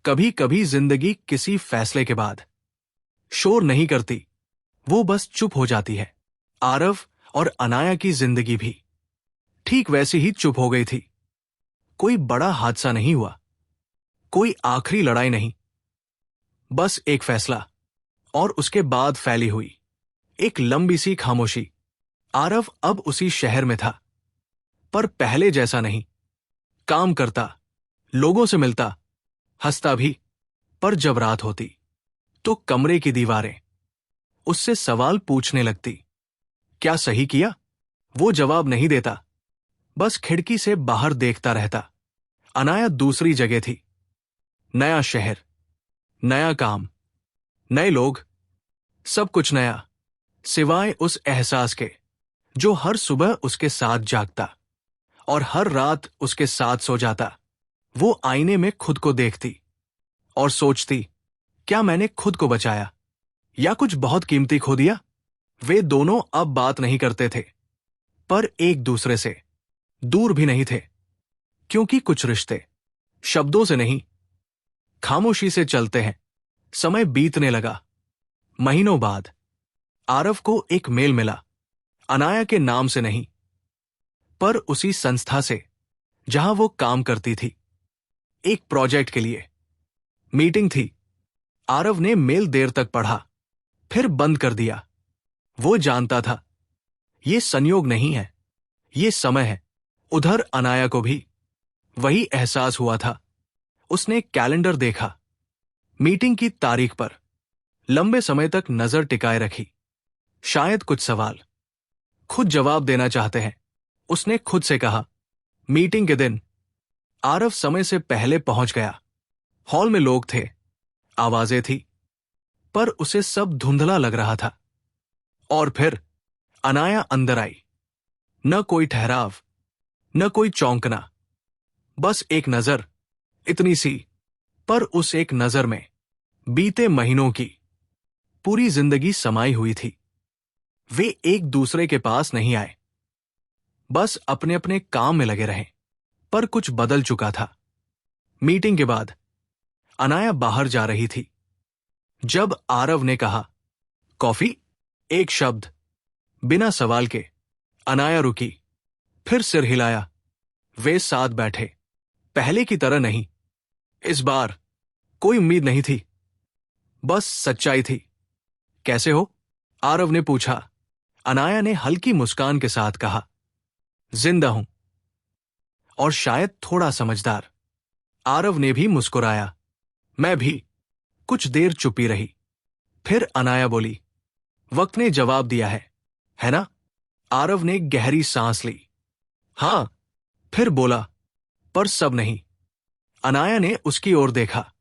कभी कभी जिंदगी किसी फैसले के बाद शोर नहीं करती, वो बस चुप हो जाती है। आरव और अनाया की जिंदगी भी ठीक वैसी ही चुप हो गई थी। कोई बड़ा हादसा नहीं हुआ, कोई आखिरी लड़ाई नहीं, बस एक फैसला और उसके बाद फैली हुई एक लंबी सी खामोशी। आरव अब उसी शहर में था, पर पहले जैसा नहीं। काम करता, लोगों से मिलता, हंसता भी, पर जब रात होती तो कमरे की दीवारें उससे सवाल पूछने लगती। क्या सही किया? वो जवाब नहीं देता, बस खिड़की से बाहर देखता रहता। अनाया दूसरी जगह थी। नया शहर, नया काम, नए लोग, सब कुछ नया, सिवाय उस एहसास के जो हर सुबह उसके साथ जागता और हर रात उसके साथ सो जाता। वो आईने में खुद को देखती और सोचती, क्या मैंने खुद को बचाया या कुछ बहुत कीमती खो दिया? वे दोनों अब बात नहीं करते थे, पर एक दूसरे से दूर भी नहीं थे, क्योंकि कुछ रिश्ते शब्दों से नहीं, खामोशी से चलते हैं। समय बीतने लगा। महीनों बाद आरव को एक मेल मिला, अनाया के नाम से नहीं, पर उसी संस्था से जहां वो काम करती थी। एक प्रोजेक्ट के लिए मीटिंग थी। आरव ने मेल देर तक पढ़ा, फिर बंद कर दिया। वो जानता था ये संयोग नहीं है, ये समय है। उधर अनाया को भी वही एहसास हुआ था। उसने कैलेंडर देखा, मीटिंग की तारीख पर लंबे समय तक नजर टिकाए रखी। शायद कुछ सवाल खुद जवाब देना चाहते हैं, उसने खुद से कहा। मीटिंग के दिन आरव समय से पहले पहुंच गया। हॉल में लोग थे, आवाजें थी, पर उसे सब धुंधला लग रहा था। और फिर अनाया अंदर आई। न कोई ठहराव, न कोई चौंकना, बस एक नजर, इतनी सी, पर उस एक नजर में बीते महीनों की पूरी जिंदगी समाई हुई थी। वे एक दूसरे के पास नहीं आए, बस अपने अपने काम में लगे रहे, पर कुछ बदल चुका था। मीटिंग के बाद अनाया बाहर जा रही थी। जब आरव ने कहा, कॉफी, एक शब्द, बिना सवाल के, अनाया रुकी, फिर सिर हिलाया। वे साथ बैठे, पहले की तरह नहीं। इस बार कोई उम्मीद नहीं थी, बस सच्चाई थी। कैसे हो? आरव ने पूछा। अनाया ने हल्की मुस्कान के साथ कहा, जिंदा हूं, और शायद थोड़ा समझदार। आरव ने भी मुस्कुराया। मैं भी। कुछ देर चुपी रही, फिर अनाया बोली, वक्त ने जवाब दिया है ना? आरव ने गहरी सांस ली। हां, फिर बोला, पर सब नहीं। अनाया ने उसकी ओर देखा।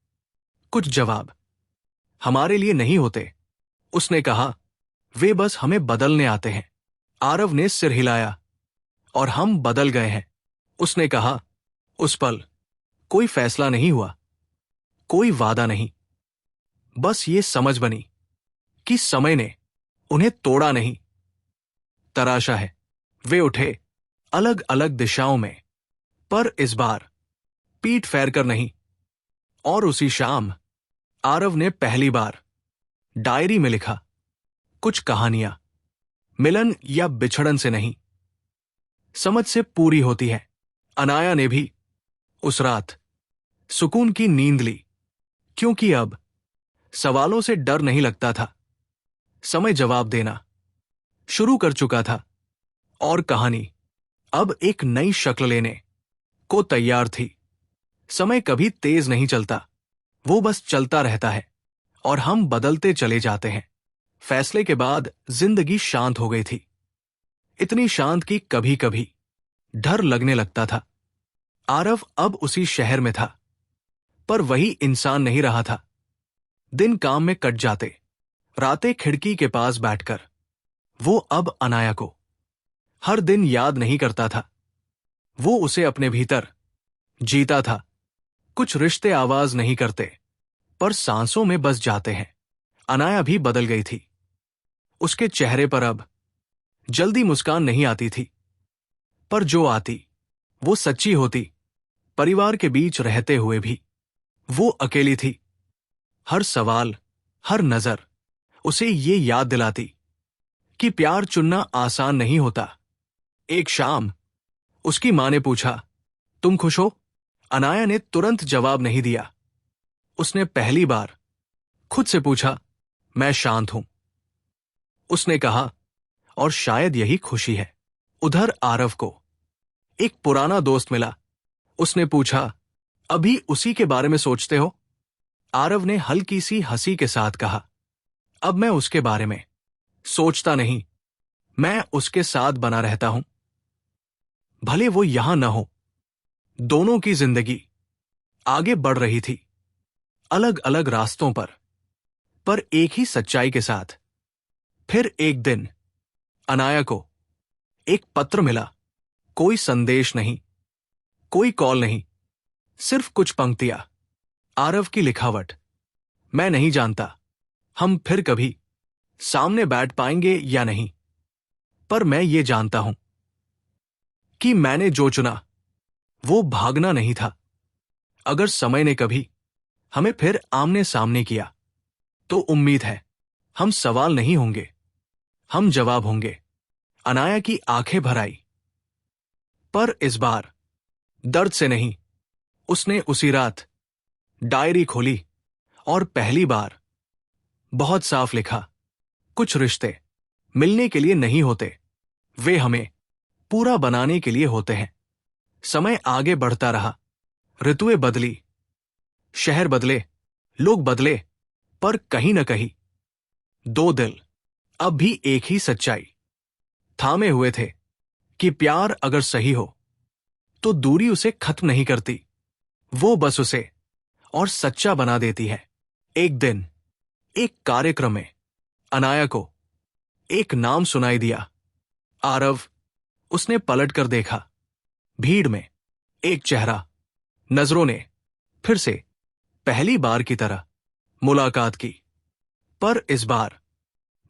कुछ जवाब हमारे लिए नहीं होते, उसने कहा, वे बस हमें बदलने आते हैं। आरव ने सिर हिलाया। और हम बदल गए हैं, उसने कहा। उस पल कोई फैसला नहीं हुआ, कोई वादा नहीं, बस ये समझ बनी कि समय ने उन्हें तोड़ा नहीं, तराशा है। वे उठे, अलग अलग दिशाओं में, पर इस बार पीठ फेर कर नहीं। और उसी शाम आरव ने पहली बार डायरी में लिखा, कुछ कहानियां मिलन या बिछड़न से नहीं, समझ से पूरी होती है। अनाया ने भी उस रात सुकून की नींद ली, क्योंकि अब सवालों से डर नहीं लगता था। समय जवाब देना शुरू कर चुका था, और कहानी अब एक नई शक्ल लेने को तैयार थी। समय कभी तेज नहीं चलता, वो बस चलता रहता है, और हम बदलते चले जाते हैं। फैसले के बाद जिंदगी शांत हो गई थी, इतनी शांत कि कभी कभी डर लगने लगता था। आरव अब उसी शहर में था, पर वही इंसान नहीं रहा था। दिन काम में कट जाते, रातें खिड़की के पास बैठकर वो अब अनाया को हर दिन याद नहीं करता था। वो उसे अपने भीतर जीता था। कुछ रिश्ते आवाज नहीं करते, पर सांसों में बस जाते हैं। अनाया भी बदल गई थी। उसके चेहरे पर अब जल्दी मुस्कान नहीं आती थी, पर जो आती वो सच्ची होती। परिवार के बीच रहते हुए भी वो अकेली थी। हर सवाल, हर नजर उसे ये याद दिलाती कि प्यार चुनना आसान नहीं होता। एक शाम उसकी मां ने पूछा, तुम खुश हो? अनाया ने तुरंत जवाब नहीं दिया। उसने पहली बार खुद से पूछा, मैं शांत हूं। उसने कहा, और शायद यही खुशी है। उधर आरव को एक पुराना दोस्त मिला। उसने पूछा, अभी उसी के बारे में सोचते हो? आरव ने हल्की सी हंसी के साथ कहा, अब मैं उसके बारे में सोचता नहीं, मैं उसके साथ बना रहता हूं। भले वो यहां न हो। दोनों की जिंदगी आगे बढ़ रही थी, अलग अलग रास्तों पर एक ही सच्चाई के साथ। फिर एक दिन अनाया को एक पत्र मिला। कोई संदेश नहीं, कोई कॉल नहीं, सिर्फ कुछ पंक्तियां। आरव की लिखावट, मैं नहीं जानता हम फिर कभी सामने बैठ पाएंगे या नहीं, पर मैं ये जानता हूं कि मैंने जो चुना वो भागना नहीं था। अगर समय ने कभी हमें फिर आमने सामने किया तो उम्मीद है हम सवाल नहीं होंगे, हम जवाब होंगे। अनाया की आंखें भर आई, पर इस बार दर्द से नहीं। उसने उसी रात डायरी खोली और पहली बार बहुत साफ लिखा, कुछ रिश्ते मिलने के लिए नहीं होते, वे हमें पूरा बनाने के लिए होते हैं। समय आगे बढ़ता रहा, ऋतुएं बदली, शहर बदले, लोग बदले, पर कहीं न कहीं दो दिल अब भी एक ही सच्चाई थामे हुए थे कि प्यार अगर सही हो तो दूरी उसे खत्म नहीं करती, वो बस उसे और सच्चा बना देती है। एक दिन एक कार्यक्रम में अनाया को एक नाम सुनाई दिया, आरव। उसने पलट कर देखा। भीड़ में एक चेहरा। नजरों ने फिर से पहली बार की तरह मुलाकात की, पर इस बार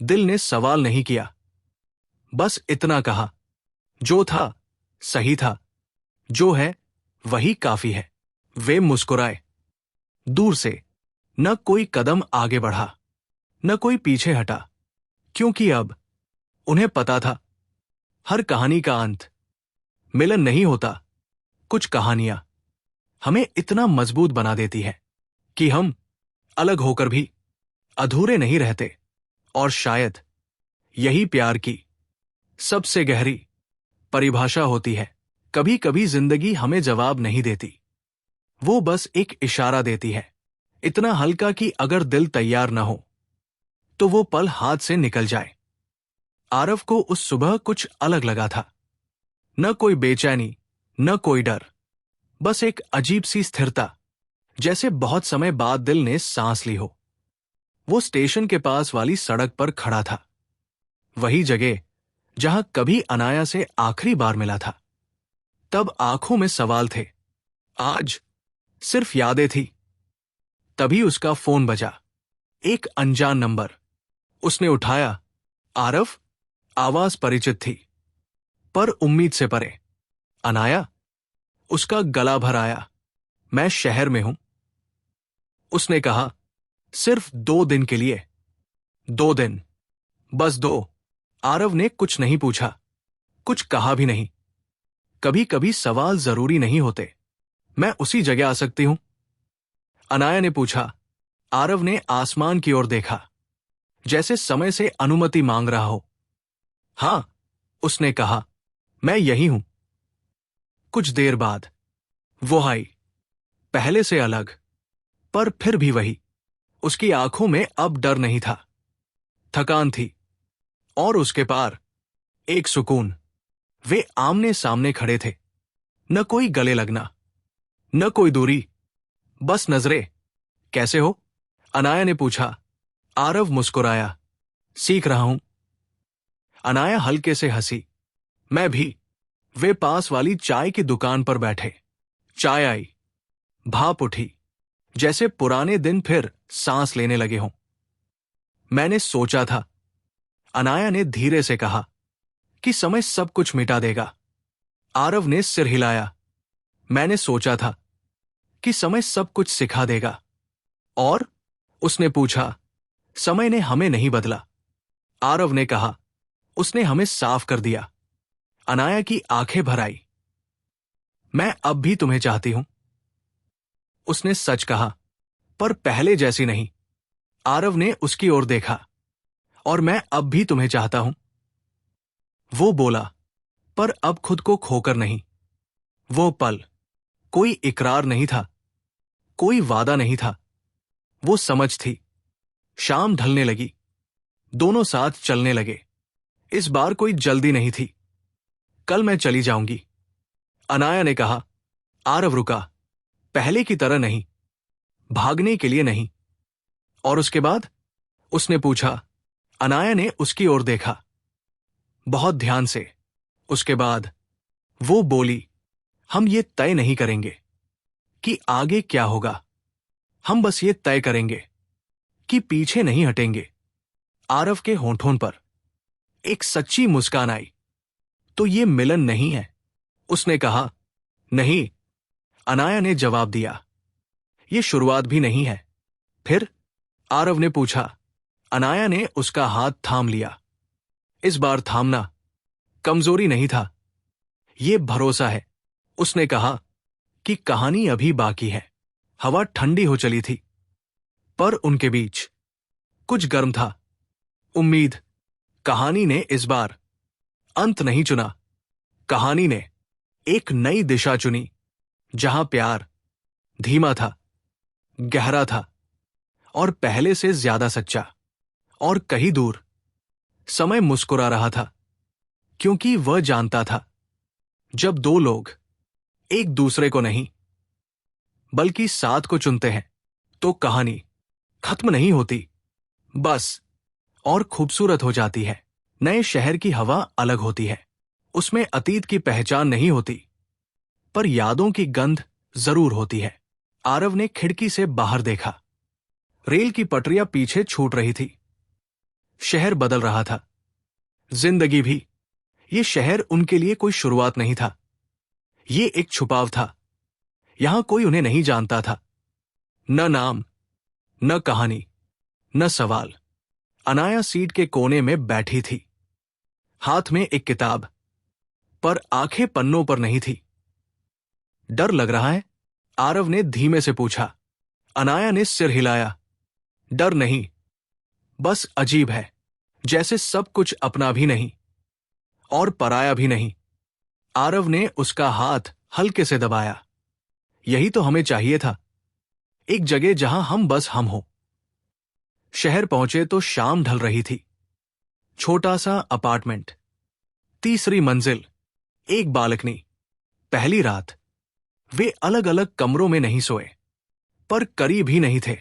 दिल ने सवाल नहीं किया, बस इतना कहा, जो था सही था, जो है वही काफी है। वे मुस्कुराए। दूर से न कोई कदम आगे बढ़ा, न कोई पीछे हटा, क्योंकि अब उन्हें पता था हर कहानी का अंत मिलन नहीं होता। कुछ कहानियां हमें इतना मजबूत बना देती है कि हम अलग होकर भी अधूरे नहीं रहते। और शायद यही प्यार की सबसे गहरी परिभाषा होती है। कभी कभी जिंदगी हमें जवाब नहीं देती, वो बस एक इशारा देती है, इतना हल्का कि अगर दिल तैयार न हो तो वो पल हाथ से निकल जाए। आरव को उस सुबह कुछ अलग लगा था। न कोई बेचैनी, न कोई डर, बस एक अजीब सी स्थिरता, जैसे बहुत समय बाद दिल ने सांस ली हो। वो स्टेशन के पास वाली सड़क पर खड़ा था, वही जगह जहां कभी अनाया से आखिरी बार मिला था। तब आंखों में सवाल थे, आज सिर्फ यादें थी। तभी उसका फोन बजा, एक अनजान नंबर। उसने उठाया। आरव। आवाज परिचित थी, पर उम्मीद से परे। अनाया। उसका गला भर आया। मैं शहर में हूं। उसने कहा, सिर्फ 2 दिन के लिए। 2 दिन, बस 2। आरव ने कुछ नहीं पूछा, कुछ कहा भी नहीं। कभी कभी सवाल जरूरी नहीं होते। मैं उसी जगह आ सकती हूं? अनाया ने पूछा। आरव ने आसमान की ओर देखा, जैसे समय से अनुमति मांग रहा हो। हां, उसने कहा, मैं यही हूं। कुछ देर बाद वो आई, पहले से अलग, पर फिर भी वही। उसकी आंखों में अब डर नहीं था, थकान थी, और उसके पार एक सुकून। वे आमने सामने खड़े थे, न कोई गले लगना, न कोई दूरी, बस नजरें। कैसे हो? अनाया ने पूछा। आरव मुस्कुराया। सीख रहा हूं। अनाया हल्के से हंसी। मैं भी। वे पास वाली चाय की दुकान पर बैठे। चाय आई, भाप उठी, जैसे पुराने दिन फिर सांस लेने लगे हों। मैंने सोचा था, अनाया ने धीरे से कहा, कि समय सब कुछ मिटा देगा। आरव ने सिर हिलाया। मैंने सोचा था कि समय सब कुछ सिखा देगा। और उसने पूछा, समय ने हमें नहीं बदला। आरव ने कहा, उसने हमें साफ कर दिया। अनाया की आंखें भर आई। मैं अब भी तुम्हें चाहती हूं, उसने सच कहा, पर पहले जैसी नहीं। आरव ने उसकी ओर देखा। और मैं अब भी तुम्हें चाहता हूं, वो बोला, पर अब खुद को खोकर नहीं। वो पल, कोई इकरार नहीं था, कोई वादा नहीं था, वो समझ थी। शाम ढलने लगी, दोनों साथ चलने लगे। इस बार कोई जल्दी नहीं थी। कल मैं चली जाऊंगी, अनाया ने कहा। आरव रुका, पहले की तरह नहीं, भागने के लिए नहीं। और उसके बाद, उसने पूछा। अनाया ने उसकी ओर देखा, बहुत ध्यान से। उसके बाद वो बोली, हम ये तय नहीं करेंगे कि आगे क्या होगा, हम बस ये तय करेंगे कि पीछे नहीं हटेंगे। आरव के होंठों पर एक सच्ची मुस्कान आई। तो ये मिलन नहीं है, उसने कहा। नहीं, अनाया ने जवाब दिया। ये शुरुआत भी नहीं है। फिर आरव ने पूछा। अनाया ने उसका हाथ थाम लिया। इस बार थामना कमजोरी नहीं था, ये भरोसा है। उसने कहा कि कहानी अभी बाकी है। हवा ठंडी हो चली थी, पर उनके बीच कुछ गर्म था। उम्मीद। कहानी ने इस बार अंत नहीं चुना। कहानी ने एक नई दिशा चुनी, जहां प्यार धीमा था, गहरा था, और पहले से ज्यादा सच्चा। और कहीं दूर समय मुस्कुरा रहा था, क्योंकि वह जानता था, जब दो लोग एक दूसरे को नहीं बल्कि साथ को चुनते हैं, तो कहानी खत्म नहीं होती, बस और खूबसूरत हो जाती है। नए शहर की हवा अलग होती है। उसमें अतीत की पहचान नहीं होती, पर यादों की गंध जरूर होती है। आरव ने खिड़की से बाहर देखा। रेल की पटरियां पीछे छूट रही थी। शहर बदल रहा था, जिंदगी भी। ये शहर उनके लिए कोई शुरुआत नहीं था, ये एक छुपाव था। यहां कोई उन्हें नहीं जानता था, न नाम, न कहानी, न सवाल। अनाया सीट के कोने में बैठी थी, हाथ में एक किताब, पर आंखें पन्नों पर नहीं थी। डर लग रहा है? आरव ने धीमे से पूछा। अनाया ने सिर हिलाया। डर नहीं, बस अजीब है, जैसे सब कुछ अपना भी नहीं और पराया भी नहीं। आरव ने उसका हाथ हल्के से दबाया। यही तो हमें चाहिए था, एक जगह जहां हम बस हम हो। शहर पहुंचे तो शाम ढल रही थी। छोटा सा अपार्टमेंट, तीसरी मंजिल, एक बालकनी। पहली रात। वे अलग अलग कमरों में नहीं सोए, पर करीब ही नहीं थे।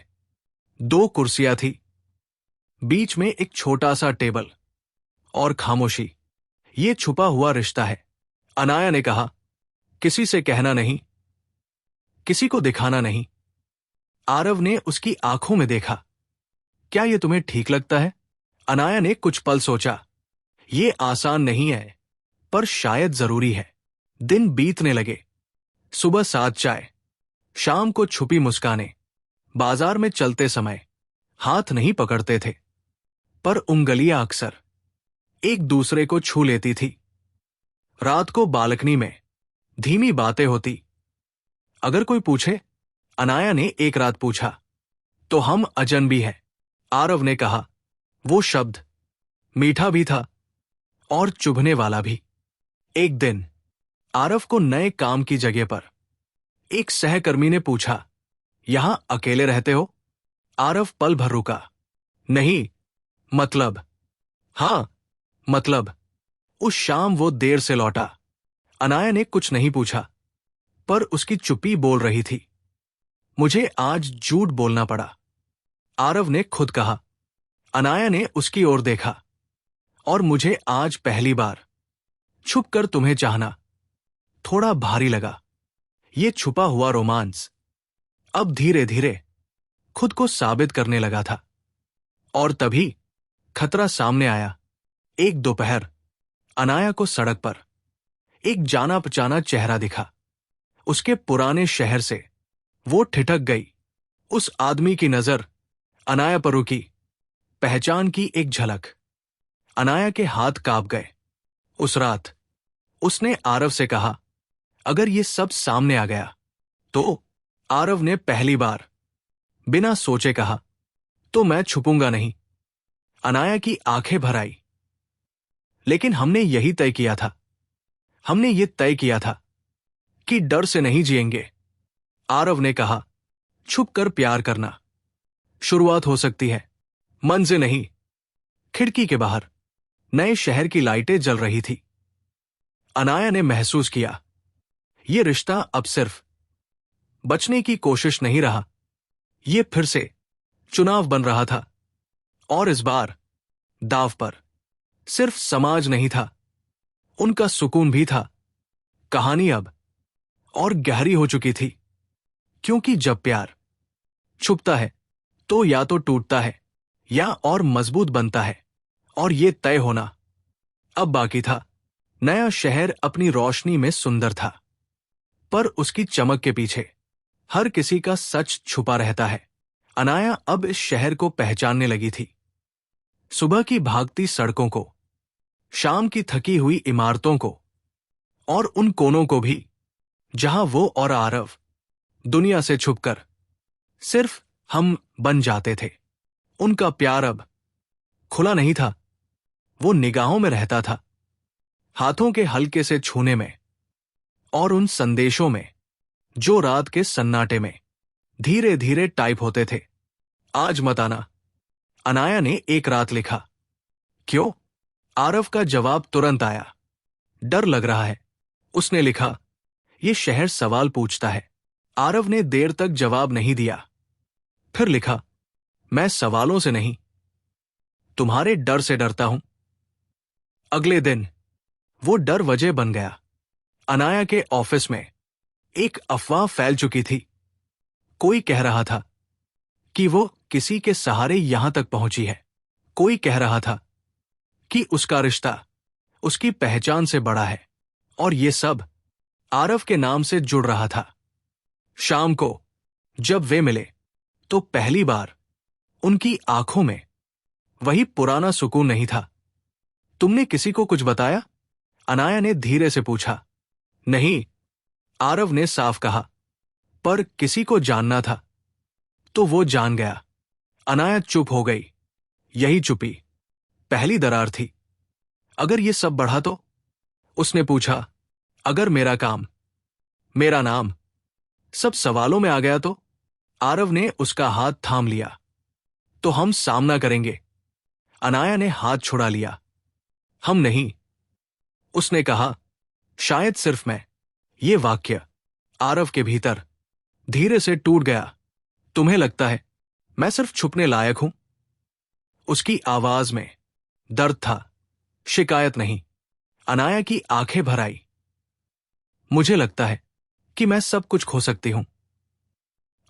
दो कुर्सियां थी, बीच में एक छोटा सा टेबल, और खामोशी। ये छुपा हुआ रिश्ता है, अनाया ने कहा। किसी से कहना नहीं, किसी को दिखाना नहीं। आरव ने उसकी आंखों में देखा। क्या ये तुम्हें ठीक लगता है? अनाया ने कुछ पल सोचा। ये आसान नहीं है, पर शायद जरूरी है। दिन बीतने लगे। सुबह साथ चाय, शाम को छुपी मुस्कानें। बाजार में चलते समय हाथ नहीं पकड़ते थे, पर उंगलियां अक्सर एक दूसरे को छू लेती थी। रात को बालकनी में धीमी बातें होती। अगर कोई पूछे, अनाया ने एक रात पूछा, तो हम अजनबी हैं। आरव ने कहा। वो शब्द मीठा भी था और चुभने वाला भी। एक दिन आरव को नए काम की जगह पर एक सहकर्मी ने पूछा, यहां अकेले रहते हो? आरव पल भर रुका। नहीं, मतलब। हां, मतलब। उस शाम वो देर से लौटा। अनाया ने कुछ नहीं पूछा, पर उसकी चुप्पी बोल रही थी। मुझे आज झूठ बोलना पड़ा, आरव ने खुद कहा। अनाया ने उसकी ओर देखा। और मुझे आज पहली बार छुपकर तुम्हें चाहना थोड़ा भारी लगा। ये छुपा हुआ रोमांस अब धीरे धीरे खुद को साबित करने लगा था। और तभी खतरा सामने आया। एक दोपहर, अनाया को सड़क पर एक जाना पहचाना चेहरा दिखा। उसके पुराने शहर से, वो ठिठक गई। उस आदमी की नजर अनाया पर रुकी। पहचान की एक झलक। अनाया के हाथ कांप गए। उस रात उसने आरव से कहा, अगर ये सब सामने आ गया तो? आरव ने पहली बार बिना सोचे कहा, तो मैं छुपूंगा नहीं। अनाया की आंखें भर आई। लेकिन हमने यही तय किया था। हमने ये तय किया था कि डर से नहीं जिएंगे। आरव ने कहा, छुप कर प्यार करना शुरुआत हो सकती है, मन से नहीं। खिड़की के बाहर नए शहर की लाइटें जल रही थी। अनाया ने महसूस किया, ये रिश्ता अब सिर्फ बचने की कोशिश नहीं रहा, ये फिर से चुनाव बन रहा था। और इस बार दाव पर सिर्फ समाज नहीं था, उनका सुकून भी था। कहानी अब और गहरी हो चुकी थी, क्योंकि जब प्यार छुपता है तो या तो टूटता है या और मजबूत बनता है। और ये तय होना अब बाकी था। नया शहर अपनी रोशनी में सुंदर था, पर उसकी चमक के पीछे हर किसी का सच छुपा रहता है। अनाया अब इस शहर को पहचानने लगी थी। सुबह की भागती सड़कों को, शाम की थकी हुई इमारतों को, और उन कोनों को भी जहां वो और आरव दुनिया से छुपकर सिर्फ हम बन जाते थे। उनका प्यार अब खुला नहीं था, वो निगाहों में रहता था, हाथों के हल्के से छूने में, और उन संदेशों में जो रात के सन्नाटे में धीरे धीरे टाइप होते थे। आज मत आना, अनाया ने एक रात लिखा। क्यों? आरव का जवाब तुरंत आया, डर लग रहा है। उसने लिखा, ये शहर सवाल पूछता है। आरव ने देर तक जवाब नहीं दिया। फिर लिखा, मैं सवालों से नहीं, तुम्हारे डर से डरता हूं। अगले दिन वो डर वजह बन गया। अनाया के ऑफिस में एक अफवाह फैल चुकी थी। कोई कह रहा था कि वो किसी के सहारे यहां तक पहुंची है। कोई कह रहा था कि उसका रिश्ता उसकी पहचान से बड़ा है, और ये सब आरव के नाम से जुड़ रहा था। शाम को जब वे मिले तो पहली बार उनकी आंखों में वही पुराना सुकून नहीं था। तुमने किसी को कुछ बताया? अनाया ने धीरे से पूछा। नहीं, आरव ने साफ कहा, पर किसी को जानना था तो वो जान गया। अनाया चुप हो गई। यही चुप्पी पहली दरार थी। अगर ये सब बढ़ा तो? उसने पूछा। अगर मेरा काम, मेरा नाम सब सवालों में आ गया तो? आरव ने उसका हाथ थाम लिया। तो हम सामना करेंगे। अनाया ने हाथ छुड़ा लिया। हम नहीं, उसने कहा। शायद सिर्फ मैं। ये वाक्य आरव के भीतर धीरे से टूट गया। तुम्हें लगता है मैं सिर्फ छुपने लायक हूं? उसकी आवाज में दर्द था, शिकायत नहीं। अनाया की आंखें भर आई। मुझे लगता है कि मैं सब कुछ खो सकती हूं।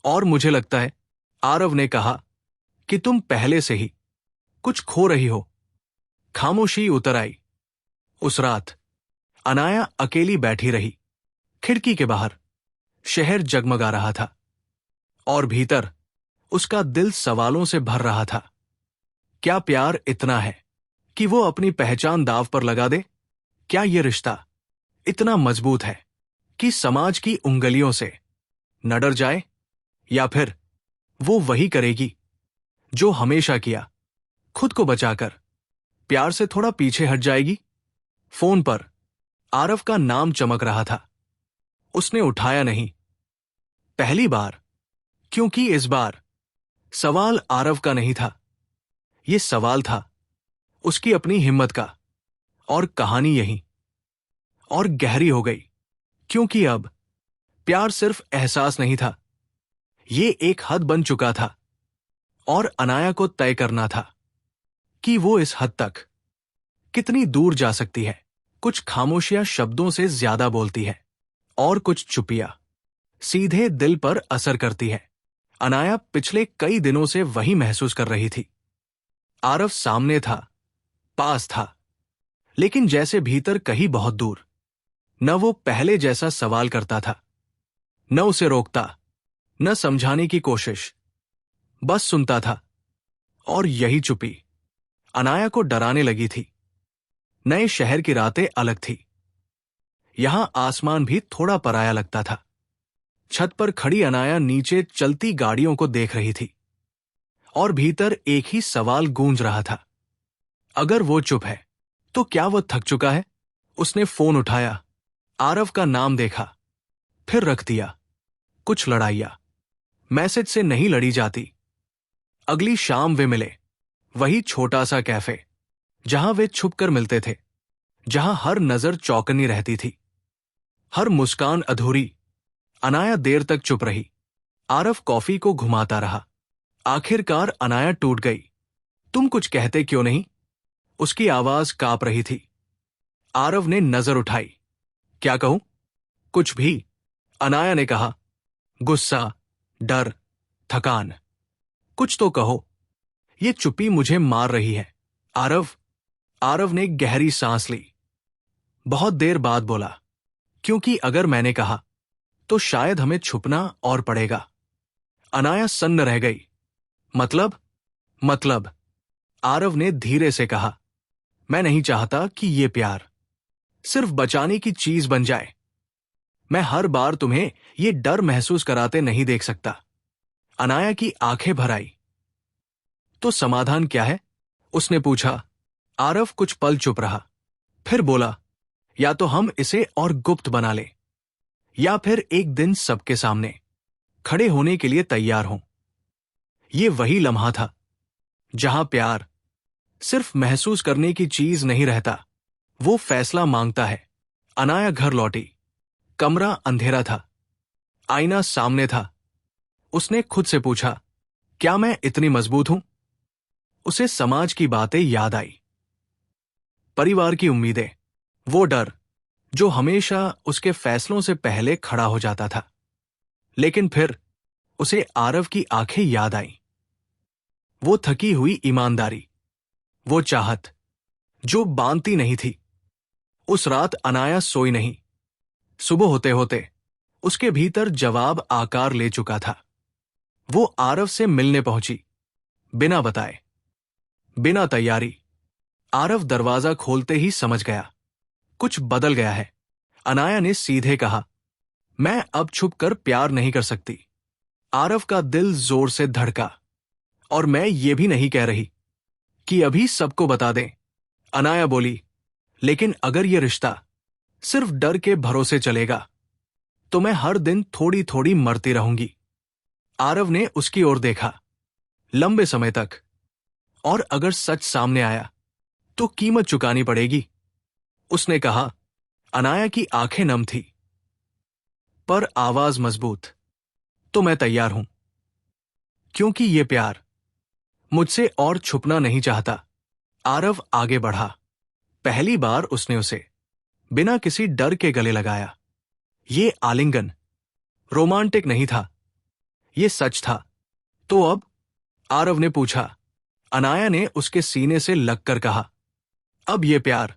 और मुझे लगता है, आरव ने कहा, कि तुम पहले से ही कुछ खो रही हो। खामोशी उतर आई। उस रात अनाया अकेली बैठी रही। खिड़की के बाहर शहर जगमगा रहा था, और भीतर उसका दिल सवालों से भर रहा था। क्या प्यार इतना है कि वो अपनी पहचान दांव पर लगा दे? क्या ये रिश्ता इतना मजबूत है कि समाज की उंगलियों से न डर जाए? या फिर वो वही करेगी जो हमेशा किया, खुद को बचाकर प्यार से थोड़ा पीछे हट जाएगी? फोन पर आरव का नाम चमक रहा था। उसने उठाया नहीं। पहली बार, क्योंकि इस बार सवाल आरव का नहीं था। यह सवाल था उसकी अपनी हिम्मत का। और कहानी यही और गहरी हो गई, क्योंकि अब प्यार सिर्फ एहसास नहीं था, ये एक हद बन चुका था। और अनाया को तय करना था कि वो इस हद तक कितनी दूर जा सकती है। कुछ खामोशियां शब्दों से ज्यादा बोलती है, और कुछ चुपियां सीधे दिल पर असर करती है। अनाया पिछले कई दिनों से वही महसूस कर रही थी। आरव सामने था, पास था, लेकिन जैसे भीतर कहीं बहुत दूर। न वो पहले जैसा सवाल करता था, न उसे रोकता, न समझाने की कोशिश, बस सुनता था। और यही चुप्पी अनाया को डराने लगी थी। नए शहर की रातें अलग थी। यहां आसमान भी थोड़ा पराया लगता था। छत पर खड़ी अनाया नीचे चलती गाड़ियों को देख रही थी और भीतर एक ही सवाल गूंज रहा था, अगर वो चुप है तो क्या वो थक चुका है? उसने फोन उठाया, आरव का नाम देखा, फिर रख दिया। कुछ लड़ाइयां मैसेज से नहीं लड़ी जाती। अगली शाम वे मिले, वही छोटा सा कैफे जहां वे छुपकर मिलते थे, जहां हर नजर चौकन्नी रहती थी, हर मुस्कान अधूरी। अनाया देर तक चुप रही। आरव कॉफी को घुमाता रहा। आखिरकार अनाया टूट गई। तुम कुछ कहते क्यों नहीं? उसकी आवाज कांप रही थी। आरव ने नजर उठाई। क्या कहूं? कुछ भी, अनाया ने कहा। गुस्सा, डर, थकान, कुछ तो कहो। ये चुप्पी मुझे मार रही है। आरव ने गहरी सांस ली। बहुत देर बाद बोला, क्योंकि अगर मैंने कहा तो शायद हमें छुपना और पड़ेगा। अनाया सन्न रह गई। मतलब, आरव ने धीरे से कहा, मैं नहीं चाहता कि ये प्यार सिर्फ बचाने की चीज बन जाए। मैं हर बार तुम्हें ये डर महसूस कराते नहीं देख सकता। अनाया की आंखें भर आई। तो समाधान क्या है? उसने पूछा। आरव कुछ पल चुप रहा, फिर बोला, या तो हम इसे और गुप्त बना लें, या फिर एक दिन सबके सामने खड़े होने के लिए तैयार हों। ये वही लम्हा था जहां प्यार सिर्फ महसूस करने की चीज नहीं रहता, वो फैसला मांगता है। अनाया घर लौटी। कमरा अंधेरा था, आईना सामने था। उसने खुद से पूछा, क्या मैं इतनी मजबूत हूं? उसे समाज की बातें याद आई, परिवार की उम्मीदें, वो डर जो हमेशा उसके फैसलों से पहले खड़ा हो जाता था। लेकिन फिर उसे आरव की आंखें याद आईं, वो थकी हुई ईमानदारी, वो चाहत जो बांधती नहीं थी। उस रात अनाया सोई नहीं। सुबह होते होते उसके भीतर जवाब आकार ले चुका था। वो आरव से मिलने पहुंची, बिना बताए, बिना तैयारी। आरव दरवाजा खोलते ही समझ गया, कुछ बदल गया है। अनाया ने सीधे कहा, मैं अब छुपकर प्यार नहीं कर सकती। आरव का दिल जोर से धड़का। और मैं ये भी नहीं कह रही कि अभी सबको बता दें, अनाया बोली, लेकिन अगर ये रिश्ता सिर्फ डर के भरोसे चलेगा तो मैं हर दिन थोड़ी थोड़ी मरती रहूंगी। आरव ने उसकी ओर देखा, लंबे समय तक। और अगर सच सामने आया तो कीमत चुकानी पड़ेगी, उसने कहा। अनाया की आंखें नम थी, पर आवाज मजबूत। तो मैं तैयार हूं, क्योंकि ये प्यार मुझसे और छुपना नहीं चाहता। आरव आगे बढ़ा। पहली बार उसने उसे बिना किसी डर के गले लगाया। ये आलिंगन रोमांटिक नहीं था, ये सच था। तो अब? आरव ने पूछा। अनाया ने उसके सीने से लगकर कहा, अब ये प्यार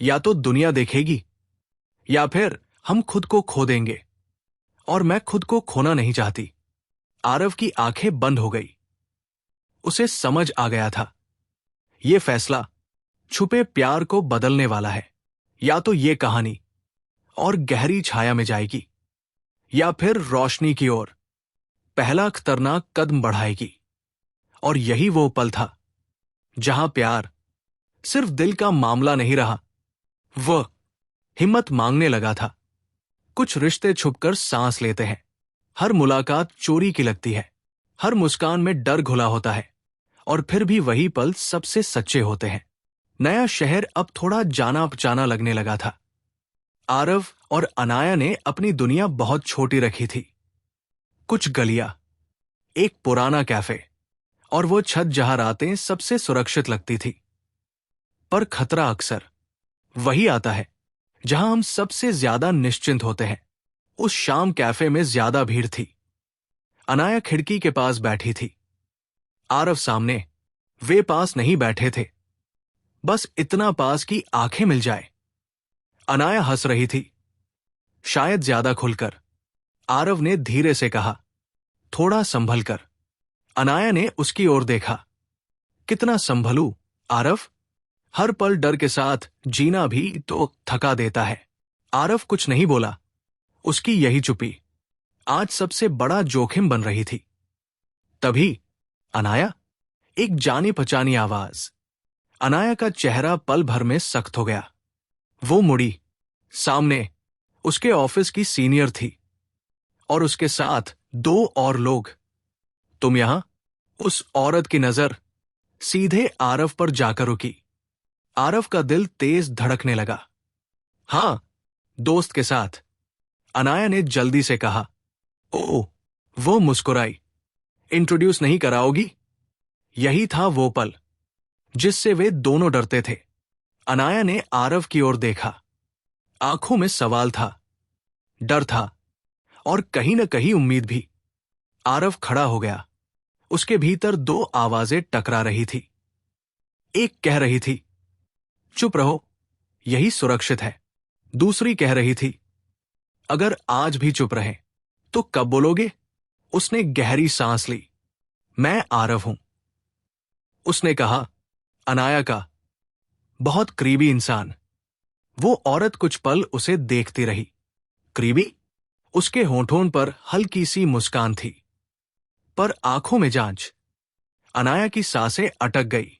या तो दुनिया देखेगी या फिर हम खुद को खो देंगे, और मैं खुद को खोना नहीं चाहती। आरव की आंखें बंद हो गई। उसे समझ आ गया था, यह फैसला छुपे प्यार को बदलने वाला है। या तो ये कहानी और गहरी छाया में जाएगी, या फिर रोशनी की ओर पहला खतरनाक कदम बढ़ाएगी। और यही वो पल था जहां प्यार सिर्फ दिल का मामला नहीं रहा, वह हिम्मत मांगने लगा था। कुछ रिश्ते छुपकर सांस लेते हैं, हर मुलाकात चोरी की लगती है, हर मुस्कान में डर घुला होता है, और फिर भी वही पल सबसे सच्चे होते हैं। नया शहर अब थोड़ा जाना पहचाना लगने लगा था। आरव और अनाया ने अपनी दुनिया बहुत छोटी रखी थी। कुछ गलियां, एक पुराना कैफे, और वो छत जहां रातें सबसे सुरक्षित लगती थी। पर खतरा अक्सर वही आता है जहां हम सबसे ज्यादा निश्चिंत होते हैं। उस शाम कैफे में ज्यादा भीड़ थी। अनाया खिड़की के पास बैठी थी, आरव सामने। वे पास नहीं बैठे थे, बस इतना पास कि आंखें मिल जाए। अनाया हंस रही थी, शायद ज्यादा खुलकर। आरव ने धीरे से कहा, थोड़ा संभल कर। अनाया ने उसकी ओर देखा। कितना संभलूं, आरव? हर पल डर के साथ जीना भी तो थका देता है। आरव कुछ नहीं बोला। उसकी यही चुप्पी आज सबसे बड़ा जोखिम बन रही थी। तभी अनाया, एक जानी पहचानी आवाज। अनाया का चेहरा पल भर में सख्त हो गया। वो मुड़ी। सामने उसके ऑफिस की सीनियर थी और उसके साथ 2 और लोग। तुम यहां? उस औरत की नजर सीधे आरव पर जाकर रुकी। आरव का दिल तेज धड़कने लगा। हां, दोस्त के साथ, अनाया ने जल्दी से कहा। ओह, वो मुस्कुराई। इंट्रोड्यूस नहीं कराओगी? यही था वो पल जिससे वे दोनों डरते थे। अनाया ने आरव की ओर देखा। आंखों में सवाल था, डर था और कहीं न कहीं उम्मीद भी। आरव खड़ा हो गया। उसके भीतर 2 आवाजें टकरा रही थी। एक कह रही थी, चुप रहो, यही सुरक्षित है। दूसरी कह रही थी, अगर आज भी चुप रहे तो कब बोलोगे? उसने गहरी सांस ली। मैं आरव हूं, उसने कहा। अनाया का बहुत करीबी इंसान। वो औरत कुछ पल उसे देखती रही। करीबी? उसके होठों पर हल्की सी मुस्कान थी, पर आंखों में जांच। अनाया की सांसें अटक गई।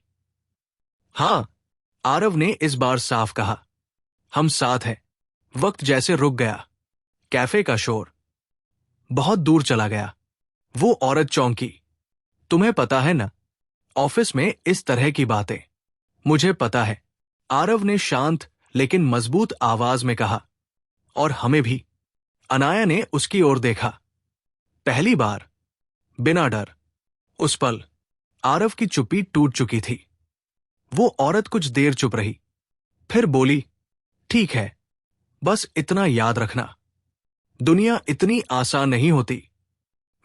हां, आरव ने इस बार साफ कहा। हम साथ हैं। वक्त जैसे रुक गया। कैफे का शोर बहुत दूर चला गया। वो औरत चौंकी। तुम्हें पता है ना, ऑफिस में इस तरह की बातें। मुझे पता है, आरव ने शांत लेकिन मजबूत आवाज में कहा। और हमें भी। अनाया ने उसकी ओर देखा। पहली बार, बिना डर। उस पल आरव की चुप्पी टूट चुकी थी। वो औरत कुछ देर चुप रही, फिर बोली, ठीक है, बस इतना याद रखना, दुनिया इतनी आसान नहीं होती।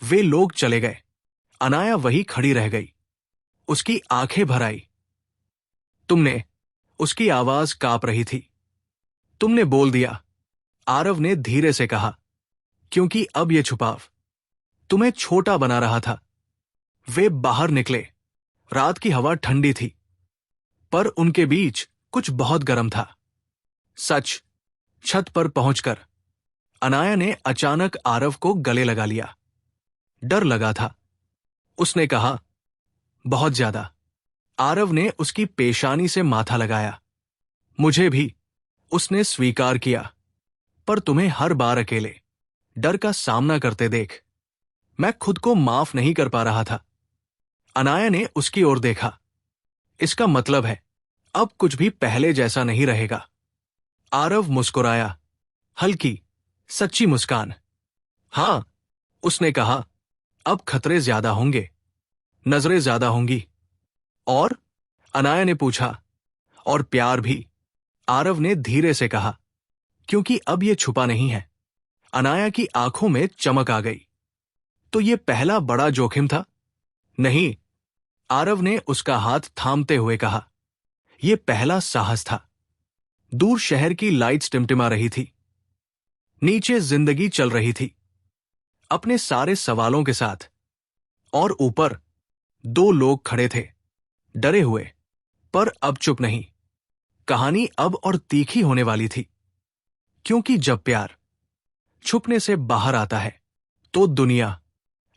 वे लोग चले गए। अनाया वही खड़ी रह गई। उसकी आंखें भर आई। तुमने, उसकी आवाज कांप रही थी। तुमने बोल दिया, आरव ने धीरे से कहा, क्योंकि अब यह छुपाव तुम्हें छोटा बना रहा था। वे बाहर निकले। रात की हवा ठंडी थी, पर उनके बीच कुछ बहुत गर्म था। सच, छत पर पहुंचकर अनाया ने अचानक आरव को गले लगा लिया। डर लगा था, उसने कहा। बहुत ज्यादा। आरव ने उसकी पेशानी से माथा लगाया। मुझे भी, उसने स्वीकार किया। पर तुम्हें हर बार अकेले डर का सामना करते देख मैं खुद को माफ नहीं कर पा रहा था। अनाया ने उसकी ओर देखा। इसका मतलब है, अब कुछ भी पहले जैसा नहीं रहेगा। आरव मुस्कुराया, हल्की, सच्ची मुस्कान। हां, उसने कहा, अब खतरे ज्यादा होंगे, नजरें ज्यादा होंगी। और? अनाया ने पूछा। और प्यार भी, आरव ने धीरे से कहा, क्योंकि अब यह छुपा नहीं है। अनाया की आंखों में चमक आ गई। तो यह पहला बड़ा जोखिम था? नहीं, आरव ने उसका हाथ थामते हुए कहा, यह पहला साहस था। दूर शहर की लाइट्स टिमटिमा रही थी। नीचे जिंदगी चल रही थी, अपने सारे सवालों के साथ। और ऊपर 2 लोग खड़े थे, डरे हुए, पर अब चुप नहीं। कहानी अब और तीखी होने वाली थी। क्योंकि जब प्यार छुपने से बाहर आता है, तो दुनिया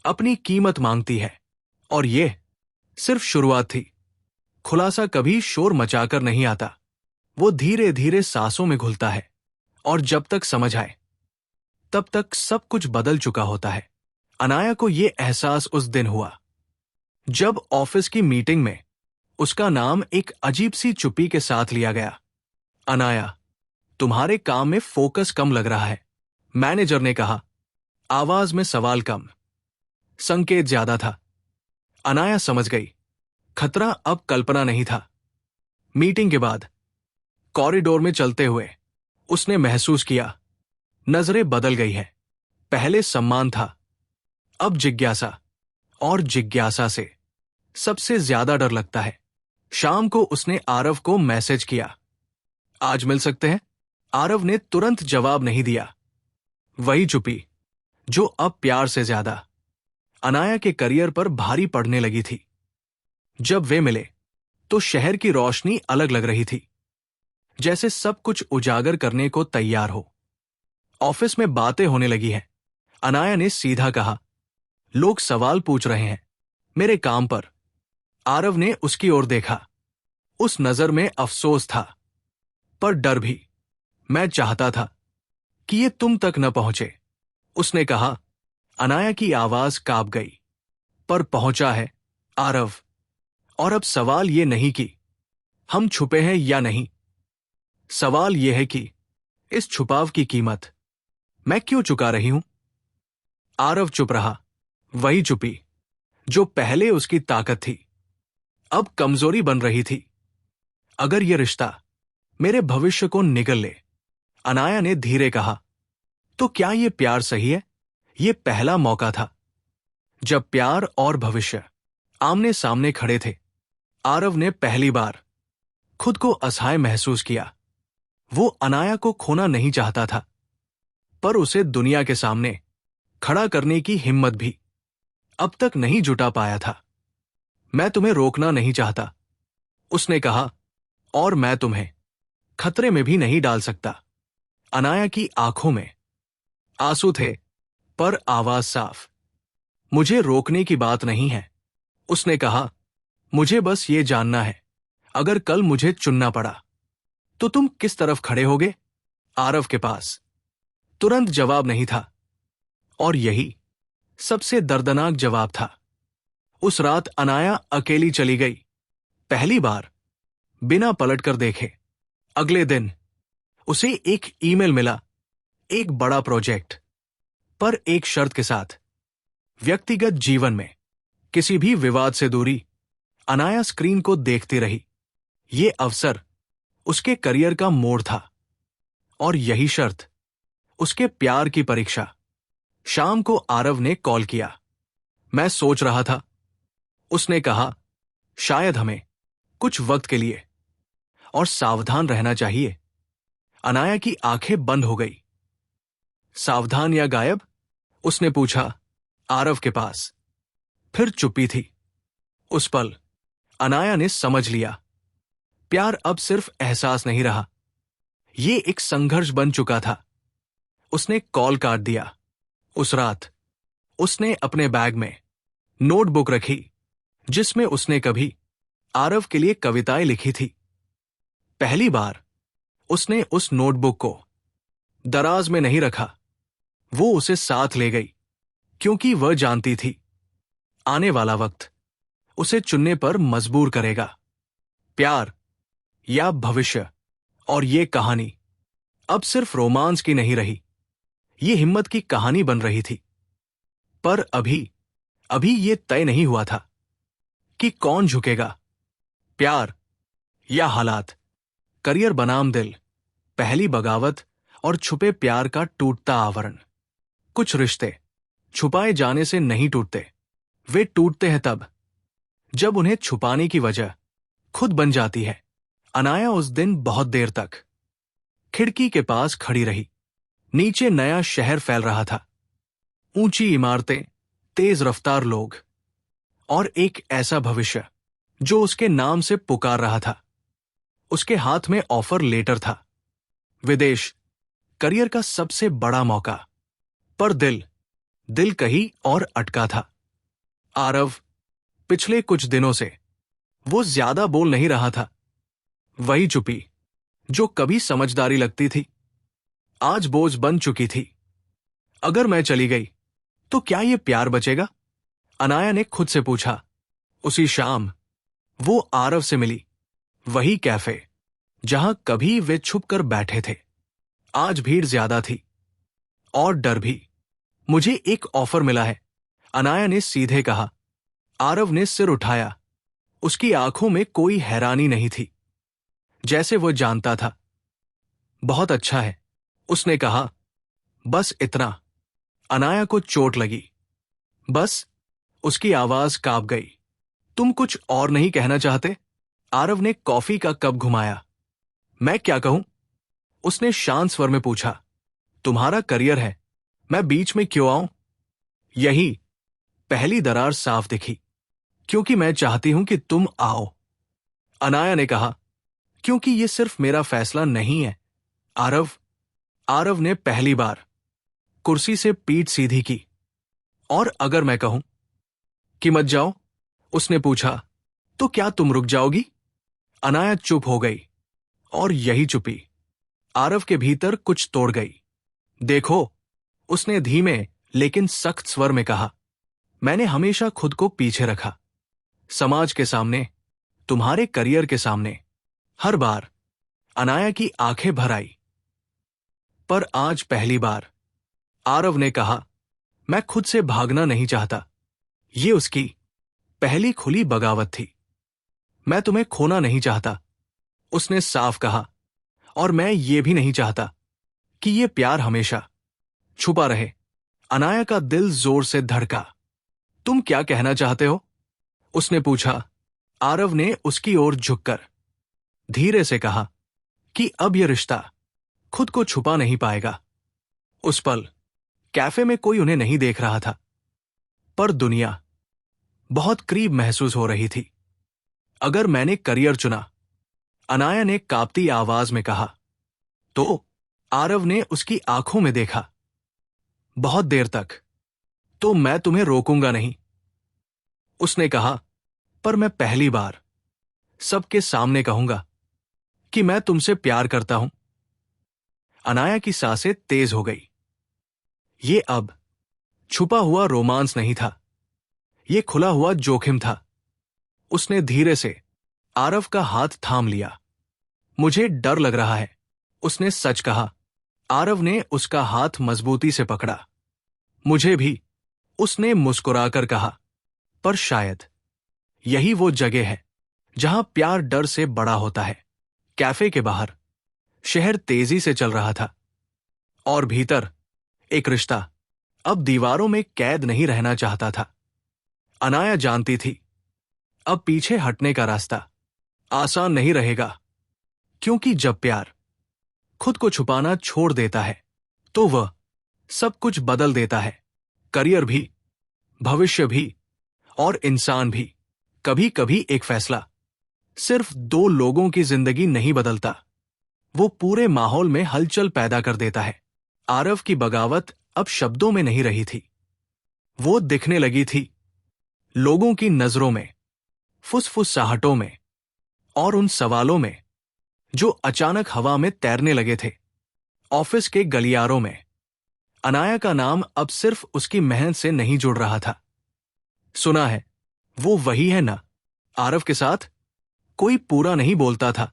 अपनी कीमत मांगती है। और यह सिर्फ शुरुआत थी। खुलासा कभी शोर मचाकर नहीं आता। वो धीरे धीरे सांसों में घुलता है, और जब तक समझ आए, तब तक सब कुछ बदल चुका होता है। अनाया को यह एहसास उस दिन हुआ, जब ऑफिस की मीटिंग में उसका नाम एक अजीब सी चुप्पी के साथ लिया गया। अनाया, तुम्हारे काम में फोकस कम लग रहा है, मैनेजर ने कहा। आवाज में सवाल कम, संकेत ज्यादा था। अनाया समझ गई, खतरा अब कल्पना नहीं था। मीटिंग के बाद कॉरिडोर में चलते हुए उसने महसूस किया, नजरें बदल गई हैं। पहले सम्मान था, अब जिज्ञासा। और जिज्ञासा से सबसे ज्यादा डर लगता है। शाम को उसने आरव को मैसेज किया, आज मिल सकते हैं? आरव ने तुरंत जवाब नहीं दिया। वही चुप्पी, जो अब प्यार से ज्यादा अनाया के करियर पर भारी पड़ने लगी थी। जब वे मिले तो शहर की रोशनी अलग लग रही थी, जैसे सब कुछ उजागर करने को तैयार हो। ऑफिस में बातें होने लगी हैं। अनाया ने सीधा कहा, लोग सवाल पूछ रहे हैं मेरे काम पर। आरव ने उसकी ओर देखा। उस नजर में अफसोस था, पर डर भी। मैं चाहता था कि ये तुम तक न पहुंचे, उसने कहा। अनाया की आवाज कांप गई। पर पहुंचा है, आरव। और अब सवाल ये नहीं कि हम छुपे हैं या नहीं। सवाल यह है कि इस छुपाव की कीमत मैं क्यों चुका रही हूं। आरव चुप रहा। वही चुप्पी जो पहले उसकी ताकत थी, अब कमजोरी बन रही थी। अगर यह रिश्ता मेरे भविष्य को निगल ले, अनाया ने धीरे कहा, तो क्या यह प्यार सही है? यह पहला मौका था जब प्यार और भविष्य आमने सामने खड़े थे। आरव ने पहली बार खुद को असहाय महसूस किया। वो अनाया को खोना नहीं चाहता था, पर उसे दुनिया के सामने खड़ा करने की हिम्मत भी अब तक नहीं जुटा पाया था। मैं तुम्हें रोकना नहीं चाहता, उसने कहा, और मैं तुम्हें खतरे में भी नहीं डाल सकता। अनाया की आंखों में आंसू थे, पर आवाज साफ। मुझे रोकने की बात नहीं है, उसने कहा। मुझे बस ये जानना है, अगर कल मुझे चुनना पड़ा तो तुम किस तरफ खड़े होगे? आरव के पास तुरंत जवाब नहीं था, और यही सबसे दर्दनाक जवाब था। उस रात अनाया अकेली चली गई, पहली बार बिना पलटकर देखे। अगले दिन उसे एक ईमेल मिला, एक बड़ा प्रोजेक्ट, पर एक शर्त के साथ। व्यक्तिगत जीवन में किसी भी विवाद से दूरी। अनाया स्क्रीन को देखती रही। ये अवसर उसके करियर का मोड़ था, और यही शर्त उसके प्यार की परीक्षा। शाम को आरव ने कॉल किया। मैं सोच रहा था, उसने कहा, शायद हमें कुछ वक्त के लिए और सावधान रहना चाहिए। अनाया की आंखें बंद हो गई। सावधान या गायब? उसने पूछा। आरव के पास फिर चुप्पी थी। उस पल अनाया ने समझ लिया, प्यार अब सिर्फ एहसास नहीं रहा, ये एक संघर्ष बन चुका था। उसने कॉल काट दिया। उस रात उसने अपने बैग में नोटबुक रखी, जिसमें उसने कभी आरव के लिए कविताएं लिखी थी। पहली बार उसने उस नोटबुक को दराज में नहीं रखा, वो उसे साथ ले गई, क्योंकि वह जानती थी आने वाला वक्त उसे चुनने पर मजबूर करेगा, प्यार या भविष्य। और ये कहानी अब सिर्फ रोमांस की नहीं रही, ये हिम्मत की कहानी बन रही थी। पर अभी अभी ये तय नहीं हुआ था कि कौन झुकेगा, प्यार या हालात। करियर बनाम दिल, पहली बगावत और छुपे प्यार का टूटता आवरण। कुछ रिश्ते छुपाए जाने से नहीं टूटते, वे टूटते हैं तब जब उन्हें छुपाने की वजह खुद बन जाती है। अनाया उस दिन बहुत देर तक खिड़की के पास खड़ी रही। नीचे नया शहर फैल रहा था, ऊंची इमारतें, तेज रफ्तार लोग, और एक ऐसा भविष्य जो उसके नाम से पुकार रहा था। उसके हाथ में ऑफर लेटर था, विदेश, करियर का सबसे बड़ा मौका। पर दिल कहीं और अटका था। आरव पिछले कुछ दिनों से वो ज्यादा बोल नहीं रहा था। वही चुप्पी जो कभी समझदारी लगती थी, आज बोझ बन चुकी थी। अगर मैं चली गई तो क्या ये प्यार बचेगा? अनाया ने खुद से पूछा। उसी शाम वो आरव से मिली, वही कैफे जहां कभी वे छुप कर बैठे थे। आज भीड़ ज्यादा थी और डर भी। मुझे एक ऑफर मिला है, अनाया ने सीधे कहा। आरव ने सिर उठाया। उसकी आंखों में कोई हैरानी नहीं थी, जैसे वो जानता था। बहुत अच्छा है, उसने कहा। बस इतना? अनाया को चोट लगी। बस? उसकी आवाज कांप गई। तुम कुछ और नहीं कहना चाहते? आरव ने कॉफी का कप घुमाया। मैं क्या कहूं? उसने शांत स्वर में पूछा। तुम्हारा करियर है, मैं बीच में क्यों आऊं? यही पहली दरार साफ दिखी। क्योंकि मैं चाहती हूं कि तुम आओ, अनाया ने कहा। क्योंकि ये सिर्फ मेरा फैसला नहीं है, आरव। आरव ने पहली बार कुर्सी से पीठ सीधी की। और अगर मैं कहूं कि मत जाओ, उसने पूछा, तो क्या तुम रुक जाओगी? अनाया चुप हो गई, और यही चुप्पी आरव के भीतर कुछ तोड़ गई। देखो, उसने धीमे लेकिन सख्त स्वर में कहा, मैंने हमेशा खुद को पीछे रखा। समाज के सामने, तुम्हारे करियर के सामने, हर बार। अनाया की आंखें भर आई। पर आज पहली बार आरव ने कहा, मैं खुद से भागना नहीं चाहता। ये उसकी पहली खुली बगावत थी। मैं तुम्हें खोना नहीं चाहता, उसने साफ कहा। और मैं ये भी नहीं चाहता कि ये प्यार हमेशा छुपा रहे। अनाया का दिल जोर से धड़का। तुम क्या कहना चाहते हो? उसने पूछा। आरव ने उसकी ओर झुककर धीरे से कहा कि अब यह रिश्ता खुद को छुपा नहीं पाएगा। उस पल कैफे में कोई उन्हें नहीं देख रहा था, पर दुनिया बहुत करीब महसूस हो रही थी। अगर मैंने करियर चुना, अनाया ने कांपती आवाज में कहा, तो आरव ने उसकी आंखों में देखा। बहुत देर तक। तो मैं तुम्हें रोकूंगा नहीं, उसने कहा। पर मैं पहली बार सबके सामने कहूंगा कि मैं तुमसे प्यार करता हूं। अनाया की सांसें तेज हो गई। ये अब छुपा हुआ रोमांस नहीं था, ये खुला हुआ जोखिम था। उसने धीरे से आरव का हाथ थाम लिया। मुझे डर लग रहा है, उसने सच कहा। आरव ने उसका हाथ मजबूती से पकड़ा। मुझे भी, उसने मुस्कुराकर कहा। पर शायद यही वो जगह है जहां प्यार डर से बड़ा होता है। कैफे के बाहर शहर तेजी से चल रहा था, और भीतर एक रिश्ता अब दीवारों में कैद नहीं रहना चाहता था। अनाया जानती थी, अब पीछे हटने का रास्ता आसान नहीं रहेगा, क्योंकि जब प्यार खुद को छुपाना छोड़ देता है, तो वह सब कुछ बदल देता है। करियर भी, भविष्य भी, और इंसान भी। कभी कभी एक फैसला सिर्फ दो लोगों की जिंदगी नहीं बदलता, वो पूरे माहौल में हलचल पैदा कर देता है। आरव की बगावत अब शब्दों में नहीं रही थी, वो दिखने लगी थी लोगों की नजरों में, फुसफुसाहटों में, और उन सवालों में जो अचानक हवा में तैरने लगे थे। ऑफिस के गलियारों में अनाया का नाम अब सिर्फ उसकी मेहनत से नहीं जुड़ रहा था। सुना है, वो वही है ना? आरव के साथ कोई पूरा नहीं बोलता था,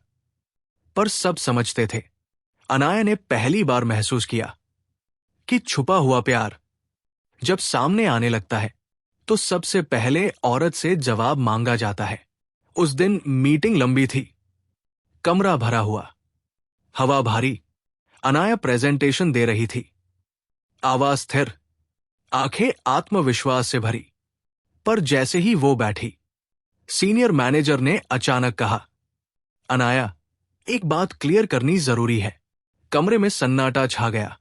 पर सब समझते थे। अनाया ने पहली बार महसूस किया कि छुपा हुआ प्यार जब सामने आने लगता है, तो सबसे पहले औरत से जवाब मांगा जाता है। उस दिन मीटिंग लंबी थी, कमरा भरा हुआ, हवा भारी। अनाया प्रेजेंटेशन दे रही थी, आवाज स्थिर, आंखें आत्मविश्वास से भरी। पर जैसे ही वो बैठी, सीनियर मैनेजर ने अचानक कहा, अनाया, एक बात क्लियर करनी जरूरी है। कमरे में सन्नाटा छा गया।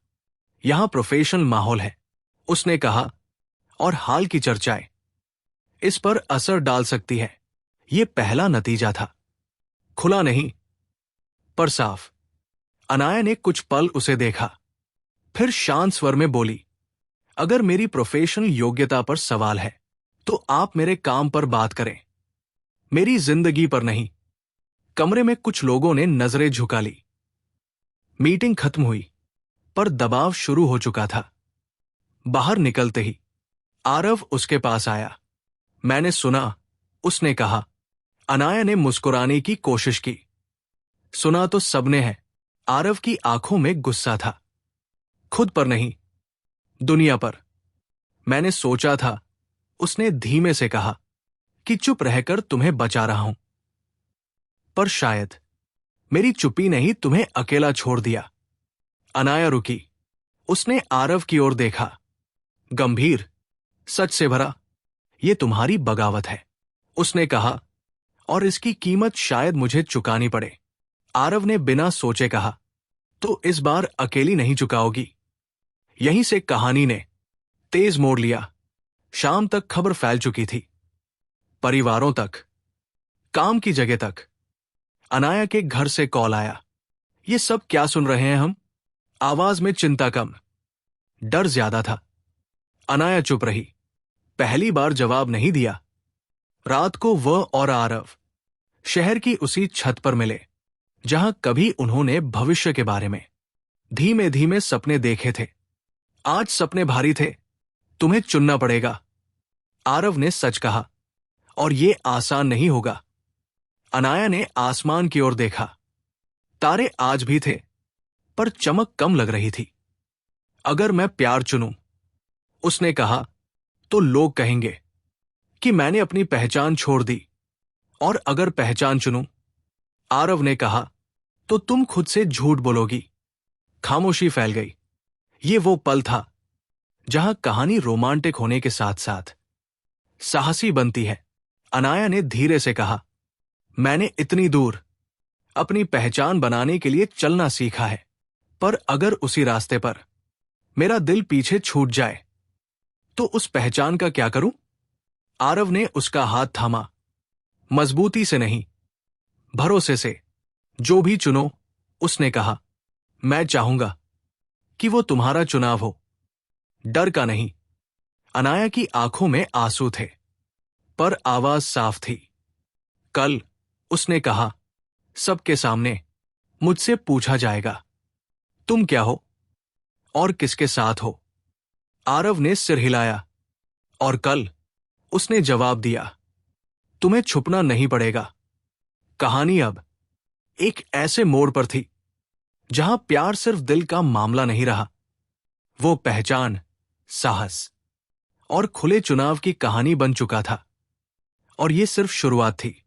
यहां प्रोफेशनल माहौल है, उसने कहा, और हाल की चर्चाएं इस पर असर डाल सकती है। यह पहला नतीजा था, खुला नहीं पर साफ। अनाया ने कुछ पल उसे देखा, फिर शांत स्वर में बोली, अगर मेरी प्रोफेशनल योग्यता पर सवाल है, तो आप मेरे काम पर बात करें, मेरी जिंदगी पर नहीं। कमरे में कुछ लोगों ने नजरें झुका ली। मीटिंग खत्म हुई, पर दबाव शुरू हो चुका था। बाहर निकलते ही आरव उसके पास आया। मैंने सुना, उसने कहा। अनाया ने मुस्कुराने की कोशिश की। सुना तो सबने है। आरव की आंखों में गुस्सा था, खुद पर नहीं, दुनिया पर। मैंने सोचा था, उसने धीमे से कहा, कि चुप रहकर तुम्हें बचा रहा हूं, पर शायद मेरी चुप्पी ने ही तुम्हें अकेला छोड़ दिया। अनाया रुकी, उसने आरव की ओर देखा, गंभीर, सच से भरा। यह तुम्हारी बगावत है, उसने कहा, और इसकी कीमत शायद मुझे चुकानी पड़े। आरव ने बिना सोचे कहा, तो इस बार अकेली नहीं चुकाओगी। यहीं से कहानी ने तेज मोड़ लिया। शाम तक खबर फैल चुकी थी, परिवारों तक, काम की जगह तक। अनाया के घर से कॉल आया। ये सब क्या सुन रहे हैं हम? आवाज में चिंता कम, डर ज्यादा था। अनाया चुप रही, पहली बार जवाब नहीं दिया। रात को वह और आरव शहर की उसी छत पर मिले जहां कभी उन्होंने भविष्य के बारे में धीमे धीमे सपने देखे थे। आज सपने भारी थे, तुम्हें चुनना पड़ेगा, आरव ने सच कहा, और ये आसान नहीं होगा। अनाया ने आसमान की ओर देखा। तारे आज भी थे, पर चमक कम लग रही थी। अगर मैं प्यार चुनूं, उसने कहा, तो लोग कहेंगे कि मैंने अपनी पहचान छोड़ दी। और अगर पहचान चुनूं, आरव ने कहा, तो तुम खुद से झूठ बोलोगी। खामोशी फैल गई। ये वो पल था जहां कहानी रोमांटिक होने के साथ साथ साहसी बनती है। अनाया ने धीरे से कहा, मैंने इतनी दूर अपनी पहचान बनाने के लिए चलना सीखा है, पर अगर उसी रास्ते पर मेरा दिल पीछे छूट जाए तो उस पहचान का क्या करूं? आरव ने उसका हाथ थामा, मजबूती से नहीं, भरोसे से। जो भी चुनो, उसने कहा, मैं चाहूंगा कि वो तुम्हारा चुनाव हो, डर का नहीं। अनाया की आंखों में आंसू थे, पर आवाज साफ थी। कल, उसने कहा, सबके सामने मुझसे पूछा जाएगा, तुम क्या हो और किसके साथ हो? आरव ने सिर हिलाया, और कल, उसने जवाब दिया, तुम्हें छुपना नहीं पड़ेगा। कहानी अब एक ऐसे मोड़ पर थी जहां प्यार सिर्फ दिल का मामला नहीं रहा, वो पहचान, साहस और खुले चुनाव की कहानी बन चुका था। और ये सिर्फ शुरुआत थी।